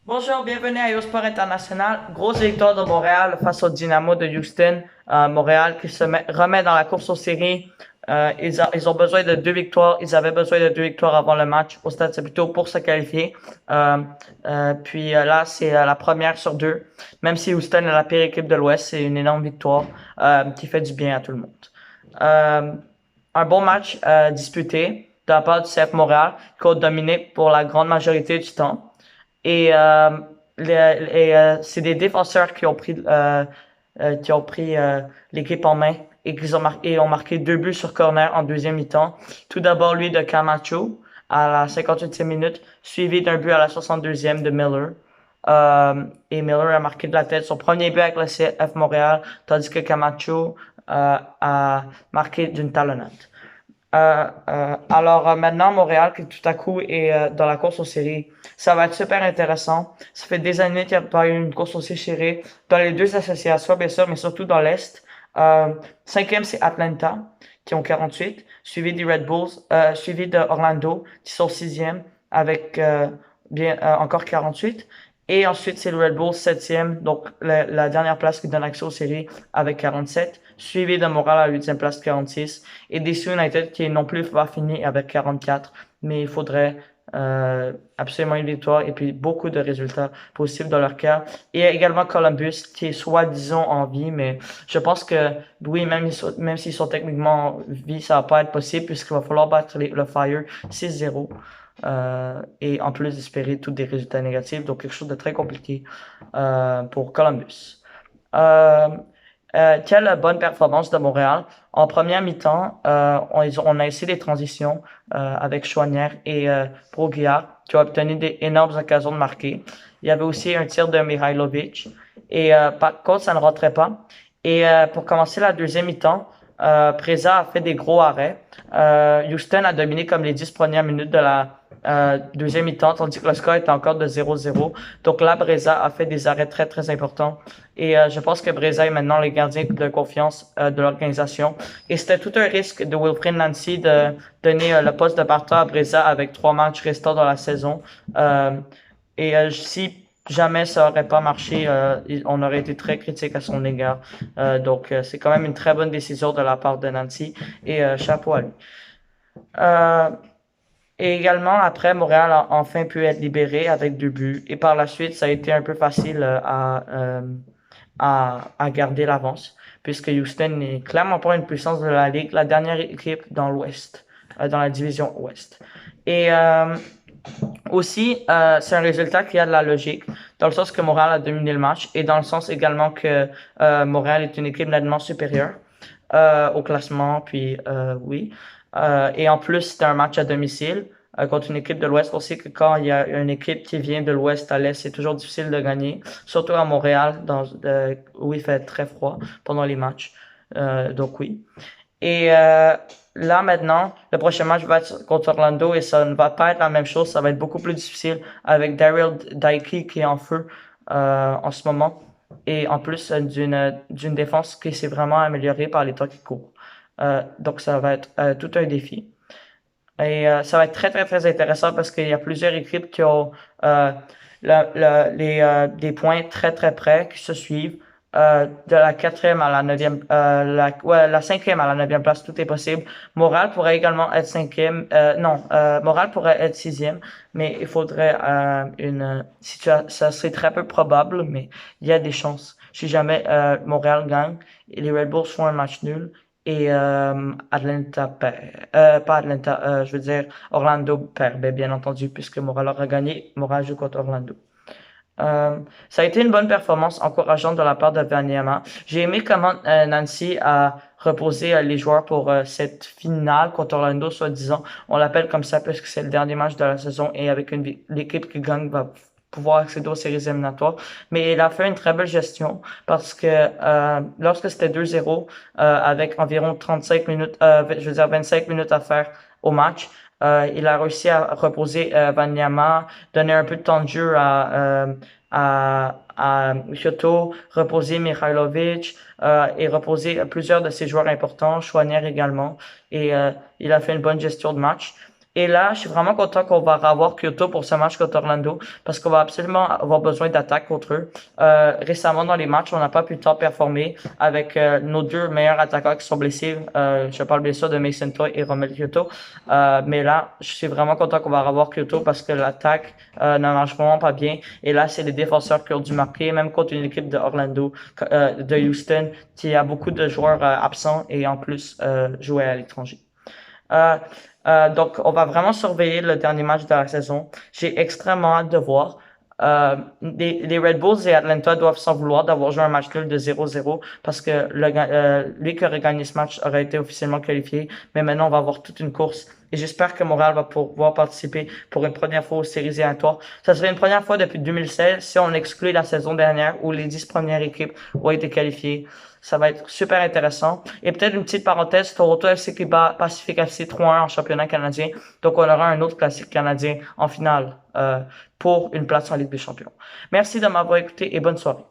Bonjour, bienvenue à Eurosport International. Grosse victoire de Montréal face au Dynamo de Houston. Montréal qui remet dans la course aux séries. Ils ont besoin de deux victoires. Ils avaient besoin de deux victoires avant le match au Stade Saputo pour se qualifier. Là, c'est la première sur deux. Même si Houston est la pire équipe de l'Ouest, c'est une énorme victoire qui fait du bien à tout le monde. Euh, un bon match disputé de la part du CF Montréal qui a dominé pour la grande majorité du temps. Et, c'est des défenseurs qui ont pris l'équipe en main et ont marqué deux buts sur corner en deuxième mi-temps. Tout d'abord, lui de Camacho à la 58e minute, suivi d'un but à la 62e de Miller. Et Miller a marqué de la tête son premier but avec le CF Montréal, tandis que Camacho a marqué d'une talonnade. Maintenant, Montréal qui tout à coup est dans la course aux séries. Ça va être super intéressant. Ça fait des années qu'il n'y a pas eu une course aussi serrée dans les deux associations, bien sûr, mais surtout dans l'Est. Cinquième, c'est Atlanta, qui ont 48, suivi des Red Bulls, suivi de Orlando, qui sont sixième, avec encore 48. Et ensuite, c'est le Red Bulls septième, donc la dernière place qui donne accès aux séries avec 47, suivi de Montréal à la huitième place 46, et DC United qui non plus va finir avec 44, mais il faudrait absolument une victoire et puis beaucoup de résultats possibles dans leur cas. Et également Columbus qui est soi-disant en vie, mais je pense que oui, même s'ils sont techniquement en vie, ça va pas être possible puisqu'il va falloir battre le Fire 6-0. Et en plus d'espérer tous des résultats négatifs, donc quelque chose de très compliqué pour Columbus. Euh, Quelle bonne performance de Montréal. En première mi-temps, on a essayé des transitions avec Chouanière et Broguillard qui ont obtenu des énormes occasions de marquer. Il y avait aussi un tir de Mihailovic et par contre, ça ne rentrait pas. Et pour commencer la deuxième mi-temps, Preza a fait des gros arrêts. Houston a dominé comme les 10 premières minutes de la deuxième mi-temps, tandis que le score était encore de 0-0. Donc là, Breza a fait des arrêts très, très importants. Et je pense que Breza est maintenant le gardien de confiance de l'organisation. Et c'était tout un risque de Wilfried Nancy de donner le poste de partant à Breza avec 3 matchs restants dans la saison. Si jamais ça aurait pas marché, on aurait été très critique à son égard. C'est quand même une très bonne décision de la part de Nancy et chapeau à lui. Euh, et également, après, Montréal a enfin pu être libéré avec deux buts. Et par la suite, ça a été un peu facile à garder l'avance, puisque Houston n'est clairement pas une puissance de la Ligue, la dernière équipe dans l'Ouest, dans la division Ouest. Et aussi, c'est un résultat qui a de la logique, dans le sens que Montréal a dominé le match, et dans le sens également que Montréal est une équipe nettement supérieure au classement, puis oui. Et en plus, c'était un match à domicile contre une équipe de l'Ouest. On sait que quand il y a une équipe qui vient de l'Ouest à l'Est, c'est toujours difficile de gagner, surtout à Montréal, où il fait très froid pendant les matchs. Donc oui. Et là maintenant, le prochain match va être contre Orlando et ça ne va pas être la même chose. Ça va être beaucoup plus difficile avec Daryl Dikey qui est en feu en ce moment. Et en plus d'une défense qui s'est vraiment améliorée par les temps qui courent. Donc ça va être tout un défi. Et ça va être très très très intéressant parce qu'il y a plusieurs équipes qui ont des points très très près qui se suivent. De la quatrième à la neuvième, la cinquième à la neuvième place, tout est possible. Montréal pourrait également être cinquième. Non, Montréal pourrait être sixième, mais il faudrait ça serait très peu probable, mais il y a des chances. Si jamais Montréal gagne et les Red Bulls font un match nul et Atlanta perd, pas Atlanta, je veux dire Orlando perd, bien entendu, puisque Montréal aura gagné. Montréal joue contre Orlando. Ça a été une bonne performance encourageante de la part de Wanyama. J'ai aimé comment Nancy a reposé les joueurs pour cette finale contre Orlando, soi-disant. On l'appelle comme ça parce que c'est le dernier match de la saison et avec l'équipe qui gagne va pouvoir accéder aux séries éliminatoires. Mais il a fait une très belle gestion parce que lorsque c'était 2-0, avec environ 35 minutes, je veux dire 25 minutes à faire au match, il a réussi à reposer Wanyama, donner un peu de temps de jeu à Kyoto, reposer Mihailovic et reposer plusieurs de ses joueurs importants, Chouanière également. Et il a fait une bonne gestion de match. Et là, je suis vraiment content qu'on va revoir Kyoto pour ce match contre Orlando parce qu'on va absolument avoir besoin d'attaque contre eux. Récemment, dans les matchs, on n'a pas pu tant performer avec nos deux meilleurs attaquants qui sont blessés. Je parle bien sûr de Mason Toy et Romel Kyoto. Mais là, je suis vraiment content qu'on va revoir Kyoto parce que l'attaque ne marche vraiment pas bien. Et là, c'est les défenseurs qui ont dû marquer, même contre une équipe de Orlando, de Houston, qui a beaucoup de joueurs absents et en plus jouer à l'étranger. Euh, donc, on va vraiment surveiller le dernier match de la saison. J'ai extrêmement hâte de voir. Les Red Bulls et Atlanta doivent s'en vouloir d'avoir joué un match nul de 0-0 parce que lui qui aurait gagné ce match aurait été officiellement qualifié. Mais maintenant, on va avoir toute une course. Et j'espère que Montréal va pouvoir participer pour une première fois aux séries éliminatoires. Ça serait une première fois depuis 2016 si on exclut la saison dernière où les 10 premières équipes ont été qualifiées. Ça va être super intéressant. Et peut-être une petite parenthèse, Toronto FC qui bat Pacific FC 3-1 en championnat canadien. Donc on aura un autre classique canadien en finale pour une place en Ligue des Champions. Merci de m'avoir écouté et bonne soirée.